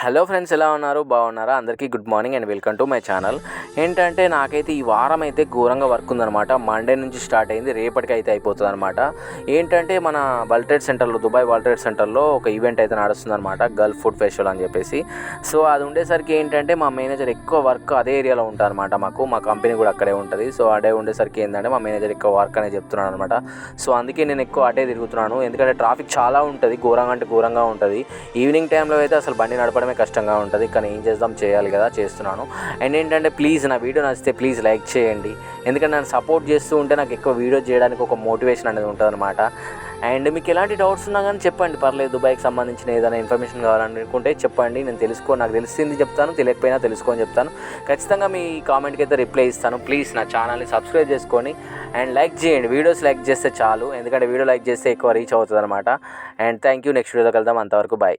Hello friends, ఎలా ఉన్నారు? బాగున్నారా? అందరికీ good morning and welcome to my channel. ఏంటంటే నాకైతే ఈ వారం అయితే ఘోరంగా వర్క్ ఉందన్నమాట. మండే నుంచి స్టార్ట్ అయింది, రేపటికి అయితే అయిపోతుంది అనమాట. ఏంటంటే మన వరల్డ్ ట్రేడ్ సెంటర్లో, దుబాయ్ వరల్డ్ ట్రేడ్ సెంటర్లో ఒక ఈవెంట్ అయితే నడుస్తుంది అనమాట, గల్ఫ్ ఫుడ్ ఫెస్టివల్ అని చెప్పేసి. సో అది ఉండేసరికి ఏంటంటే మా మేనేజర్ ఎక్కువ వర్క్ అదే ఏరియాలో ఉంటుంది అనమాట. మా కంపెనీ కూడా అక్కడే ఉంటుంది. సో అడే ఉండేసరికి ఏంటంటే మా మేనేజర్ ఎక్కువ వర్క్ అనేది చెప్తున్నాను అనమాట. సో అందుకే నేను ఎక్కువ అటే తిరుగుతున్నాను, ఎందుకంటే ట్రాఫిక్ చాలా ఉంటుంది, ఘోరంగా అంటే ఘోరంగా ఉంటుంది. ఈవినింగ్ టైంలో అయితే అసలు బండి నడపడం కష్టంగా ఉంటుంది, కానీ ఏం చేద్దాం, చేయాలి కదా, చేస్తున్నాను. అండ్ ఏంటంటే ప్లీజ్ నా వీడియో నచ్చితే ప్లీజ్ లైక్ చేయండి, ఎందుకంటే నన్ను సపోర్ట్ చేస్తూ ఉంటే నాకు ఎక్కువ వీడియో చేయడానికి ఒక మోటివేషన్ అనేది ఉంటుంది అనమాట. అండ్ మీకు ఎలాంటి డౌట్స్ ఉన్నా కానీ చెప్పండి, పర్లేదు. దుబాయ్కి సంబంధించిన ఏదైనా ఇన్ఫర్మేషన్ కావాలనుకుంటే చెప్పండి, నేను నాకు తెలిసింది చెప్తాను, తెలియకపోయినా తెలుసుకొని చెప్తాను. ఖచ్చితంగా మీ కామెంట్కి అయితే రిప్లై ఇస్తాను. ప్లీజ్ నా ఛానల్ని సబ్స్క్రైబ్ చేసుకొని అండ్ లైక్ చేయండి. వీడియోస్ లైక్ చేస్తే చాలు, ఎందుకంటే వీడియో లైక్ చేస్తే ఎక్కువ రీచ్ అవుతుంది అనమాట. And thank you. నెక్స్ట్ వీడియోలో కలుద్దాం. అంతవరకు బాయ్.